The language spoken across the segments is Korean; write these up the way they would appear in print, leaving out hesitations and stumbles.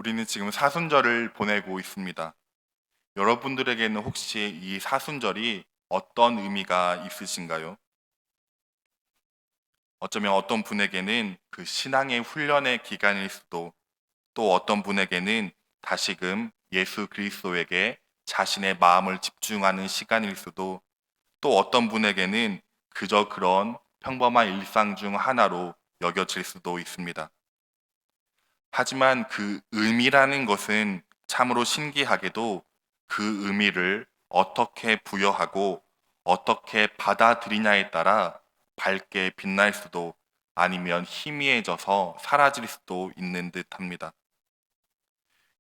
우리는 지금 사순절을 보내고 있습니다. 여러분들에게는 혹시 이 사순절이 어떤 의미가 있으신가요? 어쩌면 어떤 분에게는 그 신앙의 훈련의 기간일 수도, 또 어떤 분에게는 다시금 예수 그리스도에게 자신의 마음을 집중하는 시간일 수도, 또 어떤 분에게는 그저 그런 평범한 일상 중 하나로 여겨질 수도 있습니다. 하지만 그 의미라는 것은 참으로 신기하게도 그 의미를 어떻게 부여하고 어떻게 받아들이냐에 따라 밝게 빛날 수도 아니면 희미해져서 사라질 수도 있는 듯 합니다.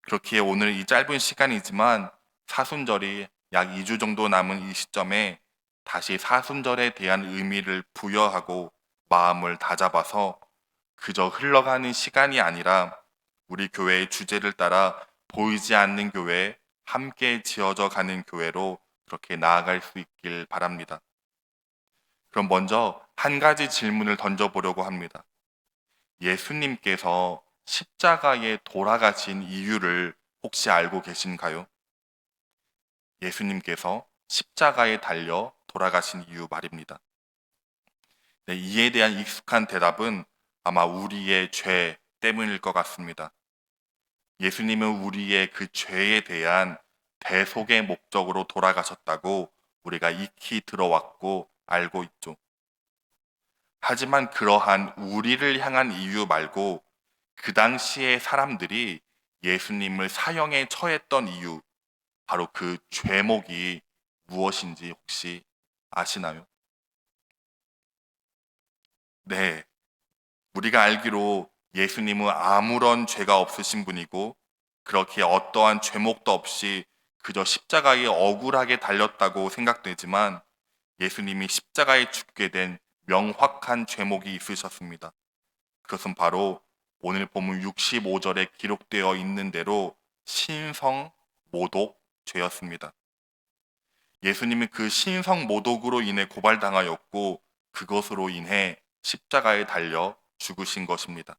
그렇기에 오늘 이 짧은 시간이지만 사순절이 약 2주 정도 남은 이 시점에 다시 사순절에 대한 의미를 부여하고 마음을 다잡아서 그저 흘러가는 시간이 아니라 우리 교회의 주제를 따라 보이지 않는 교회, 함께 지어져 가는 교회로 그렇게 나아갈 수 있길 바랍니다. 그럼 먼저 한 가지 질문을 던져보려고 합니다. 예수님께서 십자가에 돌아가신 이유를 혹시 알고 계신가요? 예수님께서 십자가에 달려 돌아가신 이유 말입니다. 네, 이에 대한 익숙한 대답은 아마 우리의 죄 때문일 것 같습니다. 예수님은 우리의 그 죄에 대한 대속의 목적으로 돌아가셨다고 우리가 익히 들어왔고 알고 있죠. 하지만 그러한 우리를 향한 이유 말고 그 당시의 사람들이 예수님을 사형에 처했던 이유, 바로 그 죄목이 무엇인지 혹시 아시나요? 네, 우리가 알기로 예수님은 아무런 죄가 없으신 분이고 그렇게 어떠한 죄목도 없이 그저 십자가에 억울하게 달렸다고 생각되지만 예수님이 십자가에 죽게 된 명확한 죄목이 있으셨습니다. 그것은 바로 오늘 본문 65절에 기록되어 있는 대로 신성 모독 죄였습니다. 예수님은 그 신성 모독으로 인해 고발당하였고 그것으로 인해 십자가에 달려 죽으신 것입니다.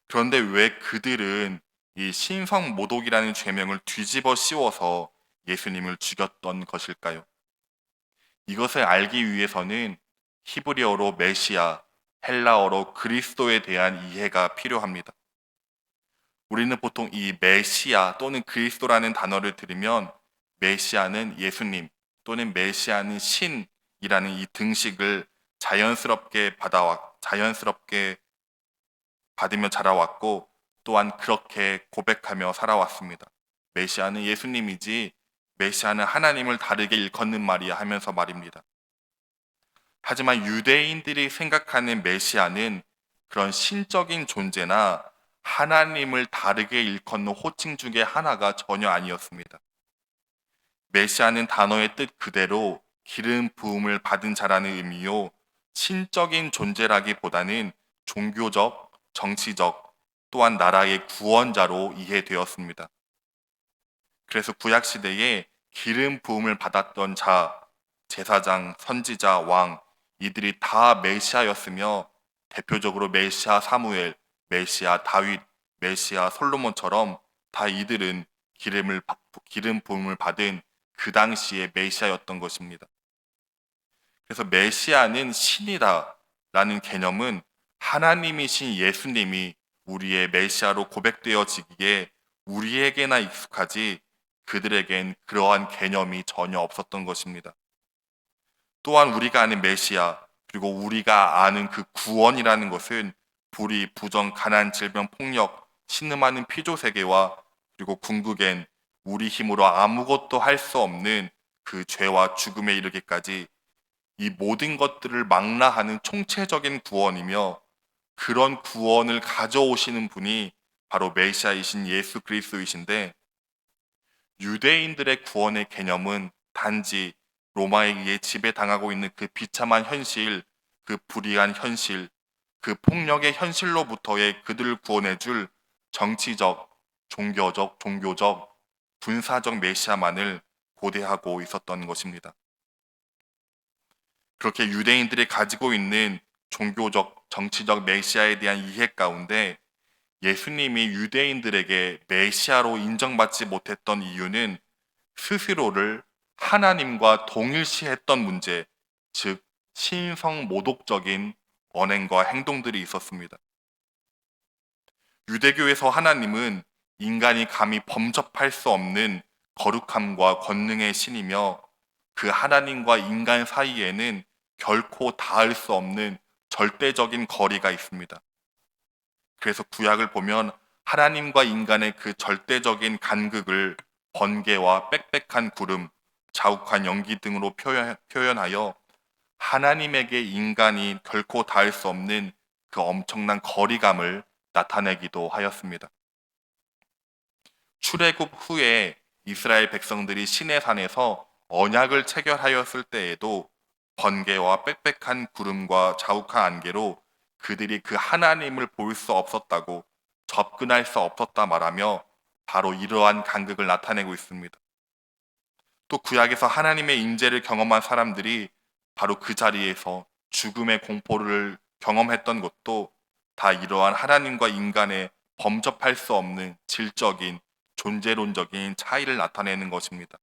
그런데 왜 그들은 이 신성 모독이라는 죄명을 뒤집어 씌워서 예수님을 죽였던 것일까요? 이것을 알기 위해서는 히브리어로 메시아, 헬라어로 그리스도에 대한 이해가 필요합니다. 우리는 보통 이 메시아 또는 그리스도라는 단어를 들으면 메시아는 예수님 또는 메시아는 신이라는 이 등식을 자연스럽게 받으며 자라왔고 또한 그렇게 고백하며 살아왔습니다. 메시아는 예수님이지 메시아는 하나님을 다르게 일컫는 말이야 하면서 말입니다. 하지만 유대인들이 생각하는 메시아는 그런 신적인 존재나 하나님을 다르게 일컫는 호칭 중에 하나가 전혀 아니었습니다. 메시아는 단어의 뜻 그대로 기름 부음을 받은 자라는 의미요, 신적인 존재라기보다는 종교적, 정치적, 또한 나라의 구원자로 이해되었습니다. 그래서 구약 시대에 기름 부음을 받았던 자, 제사장, 선지자, 왕, 이들이 다 메시아였으며 대표적으로 메시아 사무엘, 메시아 다윗, 메시아 솔로몬처럼 다 이들은 기름 부음을 받은 그 당시의 메시아였던 것입니다. 그래서 메시아는 신이다라는 개념은 하나님이신 예수님이 우리의 메시아로 고백되어지기에 우리에게나 익숙하지 그들에겐 그러한 개념이 전혀 없었던 것입니다. 또한 우리가 아는 메시아, 그리고 우리가 아는 그 구원이라는 것은 불의, 부정, 가난, 질병, 폭력, 신음하는 피조 세계와 그리고 궁극엔 우리 힘으로 아무것도 할 수 없는 그 죄와 죽음에 이르기까지 이 모든 것들을 망라하는 총체적인 구원이며 그런 구원을 가져오시는 분이 바로 메시아이신 예수 그리스도이신데 유대인들의 구원의 개념은 단지 로마에 의해 지배당하고 있는 그 비참한 현실, 그 불의한 현실, 그 폭력의 현실로부터의 그들을 구원해줄 정치적, 종교적, 군사적 메시아만을 고대하고 있었던 것입니다. 그렇게 유대인들이 가지고 있는 종교적, 정치적 메시아에 대한 이해 가운데 예수님이 유대인들에게 메시아로 인정받지 못했던 이유는 스스로를 하나님과 동일시했던 문제, 즉 신성 모독적인 언행과 행동들이 있었습니다. 유대교에서 하나님은 인간이 감히 범접할 수 없는 거룩함과 권능의 신이며 그 하나님과 인간 사이에는 결코 닿을 수 없는 절대적인 거리가 있습니다. 그래서 구약을 보면 하나님과 인간의 그 절대적인 간극을 번개와 빽빽한 구름, 자욱한 연기 등으로 표현하여 하나님에게 인간이 결코 닿을 수 없는 그 엄청난 거리감을 나타내기도 하였습니다. 출애굽 후에 이스라엘 백성들이 시내산에서 언약을 체결하였을 때에도 번개와 빽빽한 구름과 자욱한 안개로 그들이 그 하나님을 볼 수 없었다고, 접근할 수 없었다 말하며 바로 이러한 간극을 나타내고 있습니다. 또 구약에서 하나님의 임재를 경험한 사람들이 바로 그 자리에서 죽음의 공포를 경험했던 것도 다 이러한 하나님과 인간의 범접할 수 없는 질적인 존재론적인 차이를 나타내는 것입니다.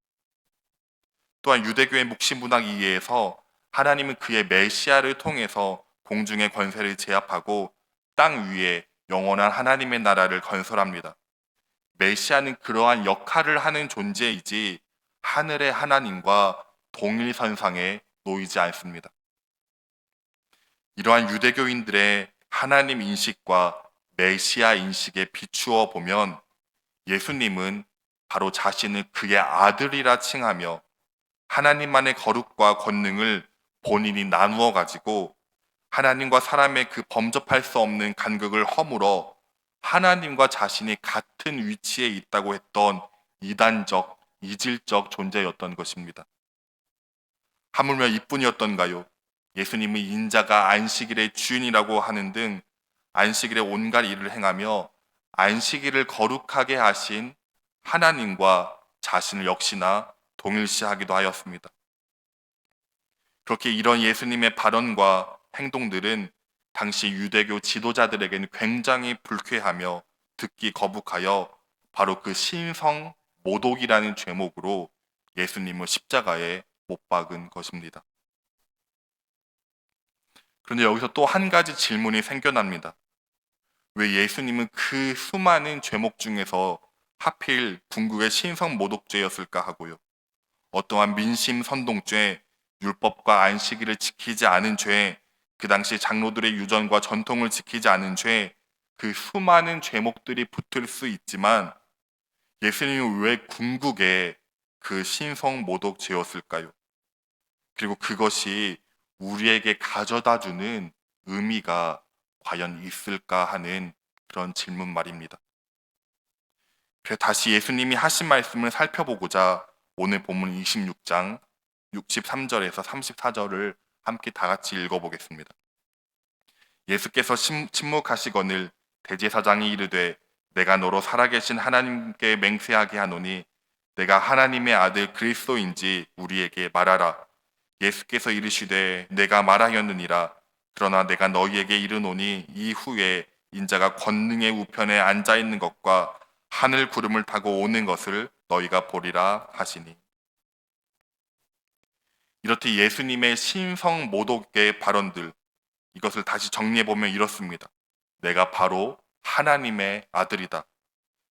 또한 유대교의 묵시문학 이해에서 하나님은 그의 메시아를 통해서 공중의 권세를 제압하고 땅 위에 영원한 하나님의 나라를 건설합니다. 메시아는 그러한 역할을 하는 존재이지 하늘의 하나님과 동일선상에 놓이지 않습니다. 이러한 유대교인들의 하나님 인식과 메시아 인식에 비추어 보면 예수님은 바로 자신을 그의 아들이라 칭하며 하나님만의 거룩과 권능을 본인이 나누어 가지고 하나님과 사람의 그 범접할 수 없는 간극을 허물어 하나님과 자신이 같은 위치에 있다고 했던 이단적, 이질적 존재였던 것입니다. 하물며 이뿐이었던가요? 예수님은 인자가 안식일의 주인이라고 하는 등 안식일에 온갖 일을 행하며 안식일을 거룩하게 하신 하나님과 자신을 역시나 동일시하기도 하였습니다. 그렇게 이런 예수님의 발언과 행동들은 당시 유대교 지도자들에게는 굉장히 불쾌하며 듣기 거북하여 바로 그 신성 모독이라는 죄목으로 예수님을 십자가에 못 박은 것입니다. 그런데 여기서 또 한 가지 질문이 생겨납니다. 왜 예수님은 그 수많은 죄목 중에서 하필 궁극의 신성 모독죄였을까 하고요. 어떠한 민심 선동죄, 율법과 안식일을 지키지 않은 죄, 그 당시 장로들의 유전과 전통을 지키지 않은 죄, 그 수많은 죄목들이 붙을 수 있지만 예수님은 왜 궁극의 그 신성 모독죄였을까요? 그리고 그것이 우리에게 가져다 주는 의미가 과연 있을까 하는 그런 질문 말입니다. 그래서 다시 예수님이 하신 말씀을 살펴보고자 오늘 본문 26장 63절에서 34절을 함께 다 같이 읽어보겠습니다. 예수께서 침묵하시거늘 대제사장이 이르되 내가 너로 살아계신 하나님께 맹세하게 하노니 내가 하나님의 아들 그리스도인지 우리에게 말하라. 예수께서 이르시되 내가 말하였느니라. 그러나 내가 너희에게 이르노니 이후에 인자가 권능의 우편에 앉아 있는 것과 하늘 구름을 타고 오는 것을 너희가 보리라 하시니. 이렇듯 예수님의 신성 모독의 발언들, 이것을 다시 정리해 보면 이렇습니다. 내가 바로 하나님의 아들이다.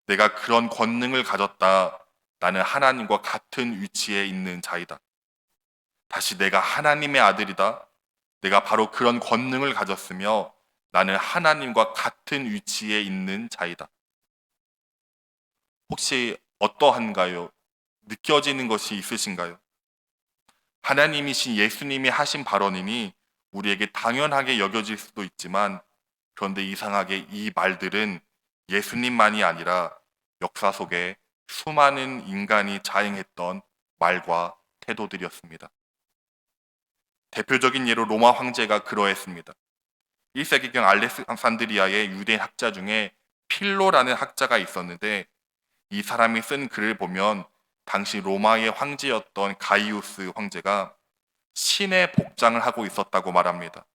내가 그런 권능을 가졌다. 나는 하나님과 같은 위치에 있는 자이다. 다시 내가 하나님의 아들이다. 내가 바로 그런 권능을 가졌으며 나는 하나님과 같은 위치에 있는 자이다. 혹시 어떠한가요? 느껴지는 것이 있으신가요? 하나님이신 예수님이 하신 발언이니 우리에게 당연하게 여겨질 수도 있지만 그런데 이상하게 이 말들은 예수님만이 아니라 역사 속에 수많은 인간이 자행했던 말과 태도들이었습니다. 대표적인 예로 로마 황제가 그러했습니다. 1세기경 알렉산드리아의 유대인 학자 중에 필로라는 학자가 있었는데 이 사람이 쓴 글을 보면 당시 로마의 황제였던 가이우스 황제가 신의 복장을 하고 있었다고 말합니다.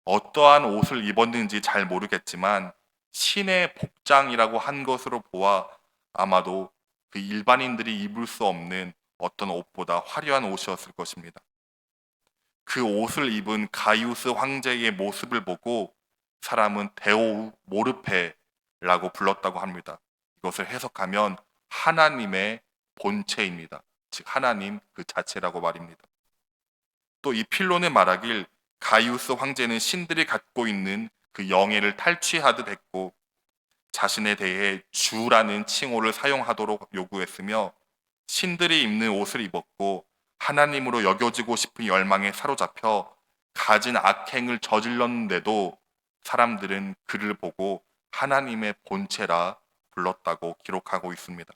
어떠한 옷을 입었는지 잘 모르겠지만 신의 복장이라고 한 것으로 보아 아마도 그 일반인들이 입을 수 없는 어떤 옷보다 화려한 옷이었을 것입니다. 그 옷을 입은 가이우스 황제의 모습을 보고 사람은 데오 모르페라고 불렀다고 합니다. 이것을 해석하면 하나님의 본체입니다. 즉 하나님 그 자체라고 말입니다. 또 이 필론의 말하길 가이우스 황제는 신들이 갖고 있는 그 영예를 탈취하듯 했고 자신에 대해 주라는 칭호를 사용하도록 요구했으며 신들이 입는 옷을 입었고 하나님으로 여겨지고 싶은 열망에 사로잡혀 가진 악행을 저질렀는데도 사람들은 그를 보고 하나님의 본체라 불렀다고 기록하고 있습니다.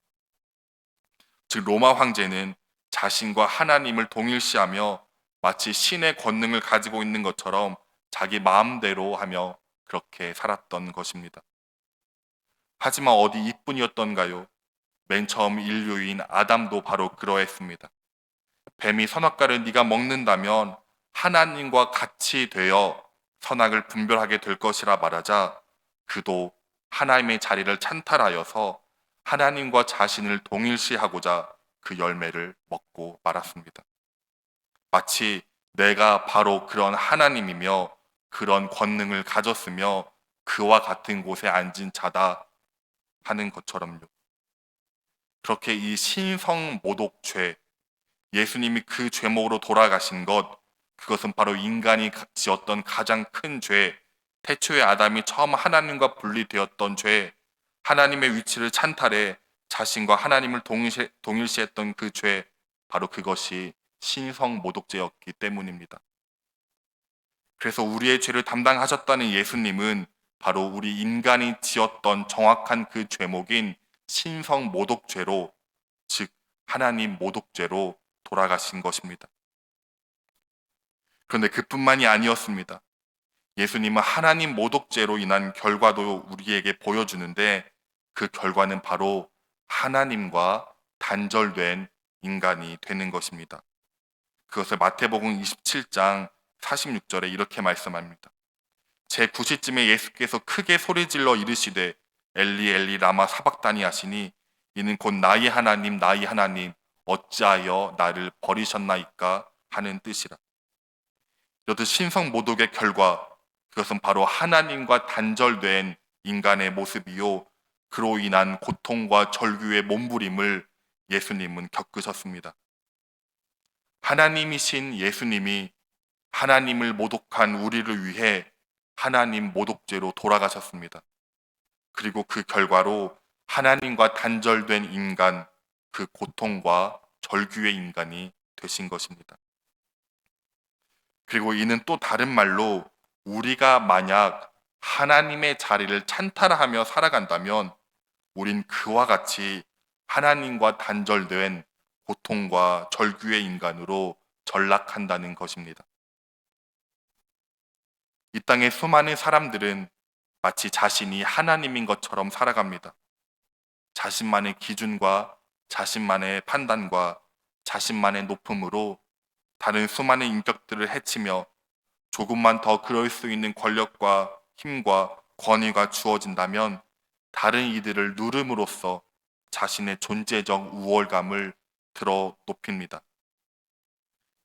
즉 로마 황제는 자신과 하나님을 동일시하며 마치 신의 권능을 가지고 있는 것처럼 자기 마음대로 하며 그렇게 살았던 것입니다. 하지만 어디 이뿐이었던가요? 맨 처음 인류인 아담도 바로 그러했습니다. 뱀이 선악과를 네가 먹는다면 하나님과 같이 되어 선악을 분별하게 될 것이라 말하자 그도 하나님의 자리를 찬탈하여서 하나님과 자신을 동일시하고자 그 열매를 먹고 말았습니다. 마치 내가 바로 그런 하나님이며 그런 권능을 가졌으며 그와 같은 곳에 앉은 자다 하는 것처럼요. 그렇게 이 신성모독죄, 예수님이 그 죄목으로 돌아가신 것, 그것은 바로 인간이 지었던 가장 큰 죄, 태초에 아담이 처음 하나님과 분리되었던 죄, 하나님의 위치를 찬탈해 자신과 하나님을 동일시했던 그 죄, 바로 그것이 신성모독죄였기 때문입니다. 그래서 우리의 죄를 담당하셨다는 예수님은 바로 우리 인간이 지었던 정확한 그 죄목인 신성모독죄로, 즉 하나님 모독죄로 돌아가신 것입니다. 그런데 그뿐만이 아니었습니다. 예수님은 하나님 모독죄로 인한 결과도 우리에게 보여주는데 그 결과는 바로 하나님과 단절된 인간이 되는 것입니다. 그것을 마태복음 27장 46절에 이렇게 말씀합니다. 제9시쯤에 예수께서 크게 소리질러 이르시되 엘리 엘리 라마 사박다니 하시니 이는 곧 나의 하나님 나의 하나님 어찌하여 나를 버리셨나이까 하는 뜻이라. 이렇듯 신성모독의 결과, 그것은 바로 하나님과 단절된 인간의 모습이요 그로 인한 고통과 절규의 몸부림을 예수님은 겪으셨습니다. 하나님이신 예수님이 하나님을 모독한 우리를 위해 하나님 모독죄로 돌아가셨습니다. 그리고 그 결과로 하나님과 단절된 인간, 그 고통과 절규의 인간이 되신 것입니다. 그리고 이는 또 다른 말로 우리가 만약 하나님의 자리를 찬탈하며 살아간다면 우린 그와 같이 하나님과 단절된 고통과 절규의 인간으로 전락한다는 것입니다. 이 땅의 수많은 사람들은 마치 자신이 하나님인 것처럼 살아갑니다. 자신만의 기준과 자신만의 판단과 자신만의 높음으로 다른 수많은 인격들을 해치며 조금만 더 그럴 수 있는 권력과 힘과 권위가 주어진다면 다른 이들을 누름으로써 자신의 존재적 우월감을 들어 높입니다.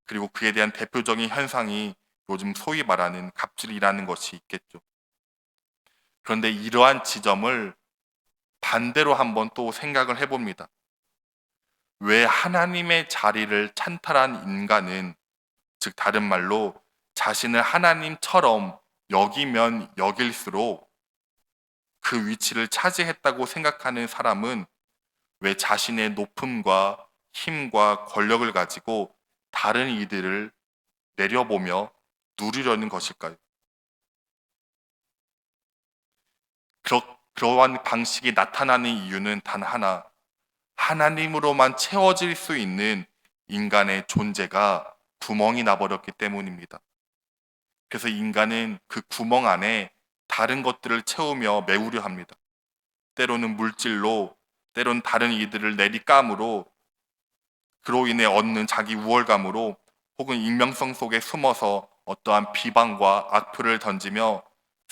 그리고 그에 대한 대표적인 현상이 요즘 소위 말하는 갑질이라는 것이 있겠죠. 그런데 이러한 지점을 반대로 한번 또 생각을 해봅니다. 왜 하나님의 자리를 찬탈한 인간은, 즉 다른 말로 자신을 하나님처럼 여기면 여길수록 그 위치를 차지했다고 생각하는 사람은 왜 자신의 높음과 힘과 권력을 가지고 다른 이들을 내려보며 누리려는 것일까요? 그러한 방식이 나타나는 이유는 단 하나, 하나님으로만 채워질 수 있는 인간의 존재가 구멍이 나버렸기 때문입니다. 그래서 인간은 그 구멍 안에 다른 것들을 채우며 메우려 합니다. 때로는 물질로, 때로는 다른 이들을 내리감으로, 그로 인해 얻는 자기 우월감으로, 혹은 익명성 속에 숨어서 어떠한 비방과 악플을 던지며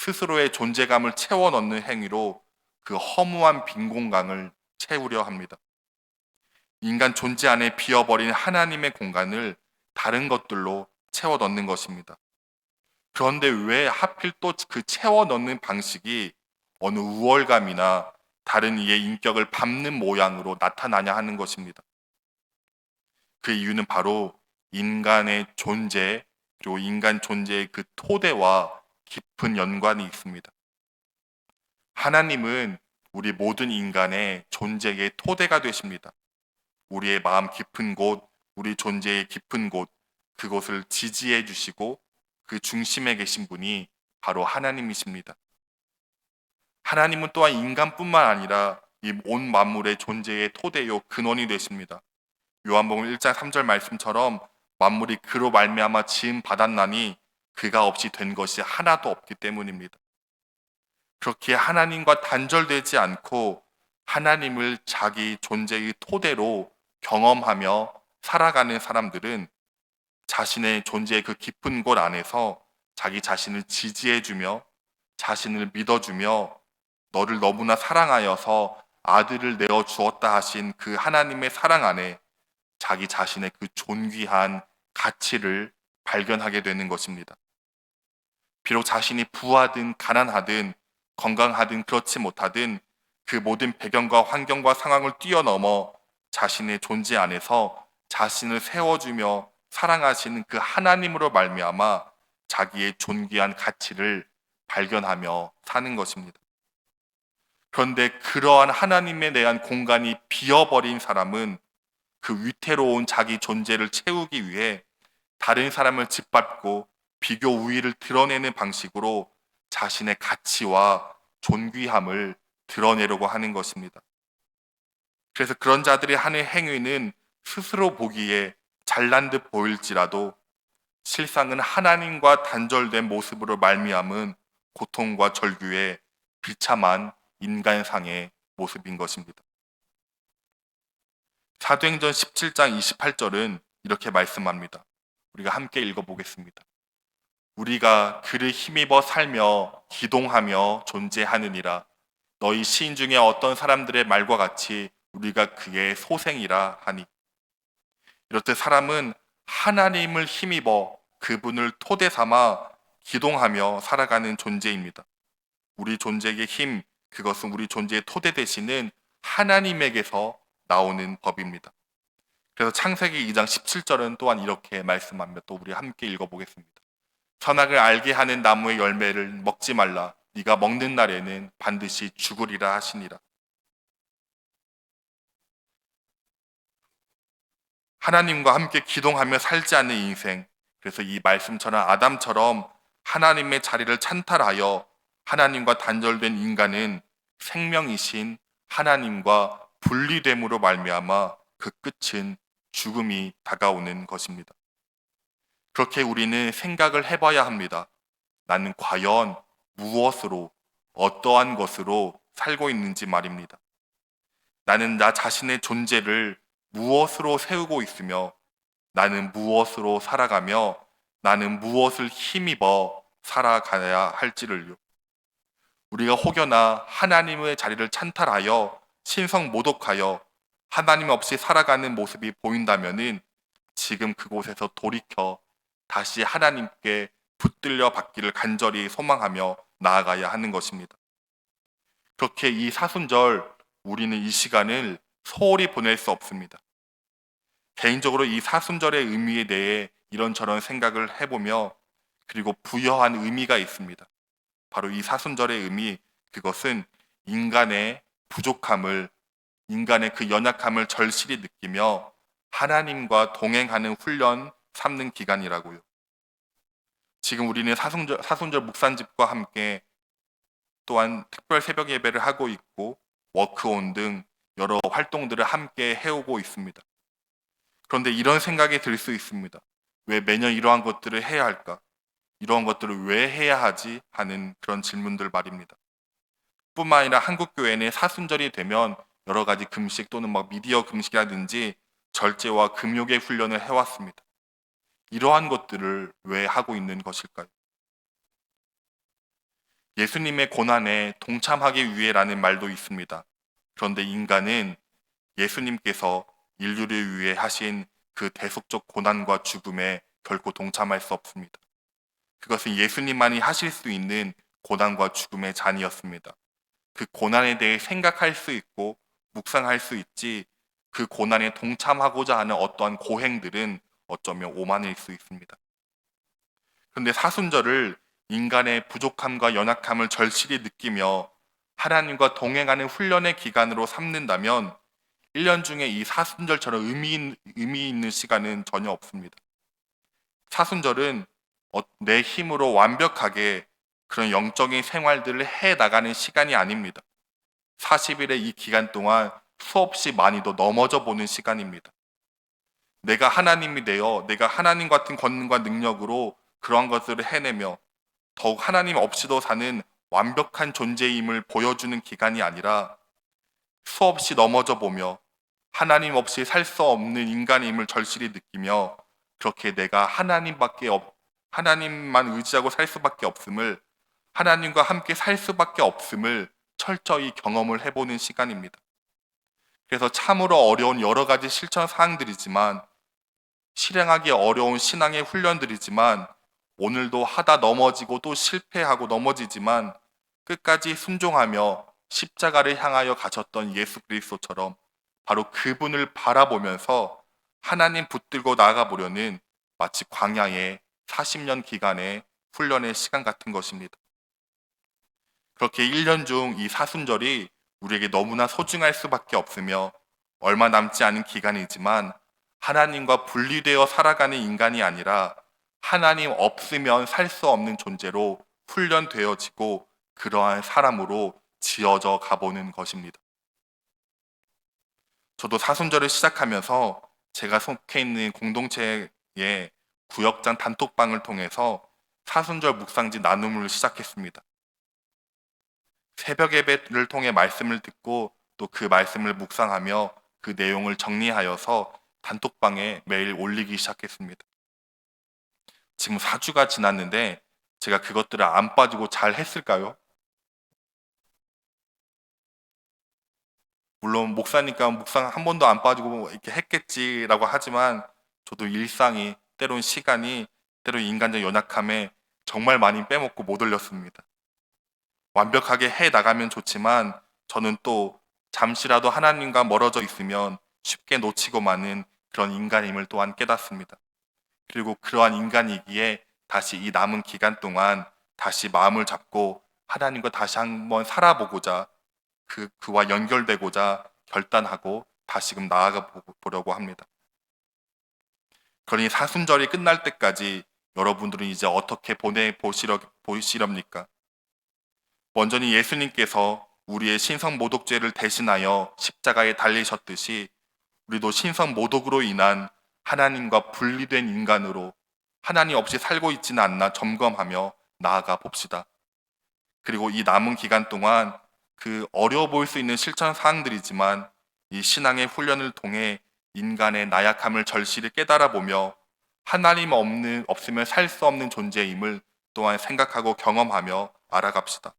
스스로의 존재감을 채워 넣는 행위로 그 허무한 빈 공간을 채우려 합니다. 인간 존재 안에 비어버린 하나님의 공간을 다른 것들로 채워 넣는 것입니다. 그런데 왜 하필 또 그 채워 넣는 방식이 어느 우월감이나 다른 이의 인격을 밟는 모양으로 나타나냐 하는 것입니다. 그 이유는 바로 인간의 존재, 그리고 인간 존재의 그 토대와 깊은 연관이 있습니다. 하나님은 우리 모든 인간의 존재의 토대가 되십니다. 우리의 마음 깊은 곳, 우리 존재의 깊은 곳, 그곳을 지지해 주시고 그 중심에 계신 분이 바로 하나님이십니다. 하나님은 또한 인간뿐만 아니라 이 온 만물의 존재의 토대요 근원이 되십니다. 요한복음 1장 3절 말씀처럼 만물이 그로 말미암아 지음 받았나니 그가 없이 된 것이 하나도 없기 때문입니다. 그렇게 하나님과 단절되지 않고 하나님을 자기 존재의 토대로 경험하며 살아가는 사람들은 자신의 존재의 그 깊은 곳 안에서 자기 자신을 지지해주며 자신을 믿어주며 너를 너무나 사랑하여서 아들을 내어 주었다 하신 그 하나님의 사랑 안에 자기 자신의 그 존귀한 가치를 발견하게 되는 것입니다. 비록 자신이 부하든 가난하든 건강하든 그렇지 못하든 그 모든 배경과 환경과 상황을 뛰어넘어 자신의 존재 안에서 자신을 세워주며 사랑하시는 그 하나님으로 말미암아 자기의 존귀한 가치를 발견하며 사는 것입니다. 그런데 그러한 하나님에 대한 공간이 비어버린 사람은 그 위태로운 자기 존재를 채우기 위해 다른 사람을 짓밟고 비교 우위를 드러내는 방식으로 자신의 가치와 존귀함을 드러내려고 하는 것입니다. 그래서 그런 자들이 하는 행위는 스스로 보기에 잘난 듯 보일지라도 실상은 하나님과 단절된 모습으로 말미암은 고통과 절규의 비참한 인간상의 모습인 것입니다. 사도행전 17장 28절은 이렇게 말씀합니다. 우리가 함께 읽어보겠습니다. 우리가 그를 힘입어 살며 기동하며 존재하느니라. 너희 시인 중에 어떤 사람들의 말과 같이 우리가 그의 소생이라 하니. 이렇듯 사람은 하나님을 힘입어 그분을 토대 삼아 기동하며 살아가는 존재입니다. 우리 존재의 힘, 그것은 우리 존재의 토대 되시는 하나님에게서 나오는 법입니다. 그래서 창세기 2장 17절은 또한 이렇게 말씀합니다. 또 우리 함께 읽어보겠습니다. 선악을 알게 하는 나무의 열매를 먹지 말라. 네가 먹는 날에는 반드시 죽으리라 하시니라. 하나님과 함께 기동하며 살지 않는 인생, 그래서 이 말씀처럼 아담처럼 하나님의 자리를 찬탈하여 하나님과 단절된 인간은 생명이신 하나님과 분리됨으로 말미암아 그 끝은 죽음이 다가오는 것입니다. 그렇게 우리는 생각을 해봐야 합니다. 나는 과연 무엇으로, 어떠한 것으로 살고 있는지 말입니다. 나는 나 자신의 존재를 무엇으로 세우고 있으며 나는 무엇으로 살아가며 나는 무엇을 힘입어 살아가야 할지를요. 우리가 혹여나 하나님의 자리를 찬탈하여 신성모독하여 하나님 없이 살아가는 모습이 보인다면은 지금 그곳에서 돌이켜 다시 하나님께 붙들려 받기를 간절히 소망하며 나아가야 하는 것입니다. 그렇게 이 사순절 우리는 이 시간을 소홀히 보낼 수 없습니다. 개인적으로 이 사순절의 의미에 대해 이런저런 생각을 해보며 그리고 부여한 의미가 있습니다. 바로 이 사순절의 의미, 그것은 인간의 부족함을, 인간의 그 연약함을 절실히 느끼며 하나님과 동행하는 훈련 삼는 기간이라고요. 지금 우리는 사순절 묵산집과 함께 또한 특별 새벽 예배를 하고 있고 워크온 등 여러 활동들을 함께 해오고 있습니다. 그런데 이런 생각이 들 수 있습니다. 왜 매년 이러한 것들을 해야 할까? 이러한 것들을 왜 해야 하지? 하는 그런 질문들 말입니다. 뿐만 아니라 한국교회는 사순절이 되면 여러 가지 금식 또는 미디어 금식이라든지 절제와 금욕의 훈련을 해왔습니다. 이러한 것들을 왜 하고 있는 것일까요? 예수님의 고난에 동참하기 위해라는 말도 있습니다. 그런데 인간은 예수님께서 인류를 위해 하신 그 대속적 고난과 죽음에 결코 동참할 수 없습니다. 그것은 예수님만이 하실 수 있는 고난과 죽음의 잔이었습니다. 그 고난에 대해 생각할 수 있고 묵상할 수 있지, 그 고난에 동참하고자 하는 어떠한 고행들은 어쩌면 오만일 수 있습니다. 그런데 사순절을 인간의 부족함과 연약함을 절실히 느끼며 하나님과 동행하는 훈련의 기간으로 삼는다면 1년 중에 이 사순절처럼 의미 있는 시간은 전혀 없습니다. 사순절은 내 힘으로 완벽하게 그런 영적인 생활들을 해 나가는 시간이 아닙니다. 40일의 이 기간 동안 수없이 많이도 넘어져 보는 시간입니다. 내가 하나님이 되어 내가 하나님 같은 권능과 능력으로 그러한 것들을 해내며 더욱 하나님 없이도 사는 완벽한 존재임을 보여주는 기간이 아니라 수없이 넘어져 보며 하나님 없이 살 수 없는 인간임을 절실히 느끼며 그렇게 내가 하나님만 의지하고 살 수밖에 없음을, 하나님과 함께 살 수밖에 없음을 철저히 경험을 해보는 시간입니다. 그래서 참으로 어려운 여러 가지 실천 사항들이지만, 실행하기 어려운 신앙의 훈련들이지만, 오늘도 하다 넘어지고 또 실패하고 넘어지지만 끝까지 순종하며 십자가를 향하여 가셨던 예수 그리스도처럼 바로 그분을 바라보면서 하나님 붙들고 나아가 보려는 마치 광야의 40년 기간의 훈련의 시간 같은 것입니다. 그렇게 1년 중 이 사순절이 우리에게 너무나 소중할 수밖에 없으며 얼마 남지 않은 기간이지만 하나님과 분리되어 살아가는 인간이 아니라 하나님 없으면 살 수 없는 존재로 훈련되어지고 그러한 사람으로 지어져 가보는 것입니다. 저도 사순절을 시작하면서 제가 속해 있는 공동체의 구역장 단톡방을 통해서 사순절 묵상지 나눔을 시작했습니다. 새벽 예배를 통해 말씀을 듣고 또 그 말씀을 묵상하며 그 내용을 정리하여서 단톡방에 매일 올리기 시작했습니다. 지금 4주가 지났는데 제가 그것들을 안 빠지고 잘 했을까요? 물론 목사니까 묵상 한 번도 안 빠지고 이렇게 했겠지라고 하지만 저도 일상이 때론 시간이 때론 인간적 연약함에 정말 많이 빼먹고 못 올렸습니다. 완벽하게 해 나가면 좋지만 저는 또 잠시라도 하나님과 멀어져 있으면 쉽게 놓치고 마는 그런 인간임을 또한 깨닫습니다. 그리고 그러한 인간이기에 다시 이 남은 기간 동안 다시 마음을 잡고 하나님과 다시 한번 살아보고자 그와 연결되고자 결단하고 다시금 나아가 보려고 합니다. 그러니 사순절이 끝날 때까지 여러분들은 이제 어떻게 보시렵니까? 먼저는 예수님께서 우리의 신성 모독죄를 대신하여 십자가에 달리셨듯이 우리도 신성 모독으로 인한 하나님과 분리된 인간으로 하나님 없이 살고 있지는 않나 점검하며 나아가 봅시다. 그리고 이 남은 기간 동안 그 어려워 보일 수 있는 실천 사항들이지만 이 신앙의 훈련을 통해 인간의 나약함을 절실히 깨달아 보며 하나님 없으면 살 수 없는 존재임을 또한 생각하고 경험하며 알아갑시다.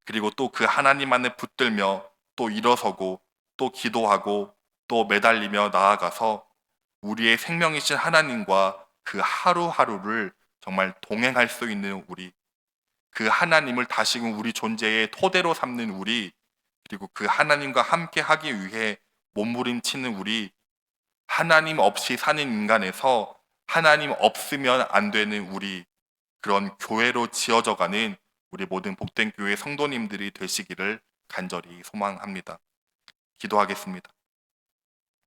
그리고 또 그 하나님 안에 붙들며 또 일어서고 또 기도하고 또 매달리며 나아가서 우리의 생명이신 하나님과 그 하루하루를 정말 동행할 수 있는 우리, 그 하나님을 다시금 우리 존재의 토대로 삼는 우리, 그리고 그 하나님과 함께 하기 위해 몸부림치는 우리, 하나님 없이 사는 인간에서 하나님 없으면 안 되는 우리, 그런 교회로 지어져가는 우리 모든 복된 교회 성도님들이 되시기를 간절히 소망합니다. 기도하겠습니다.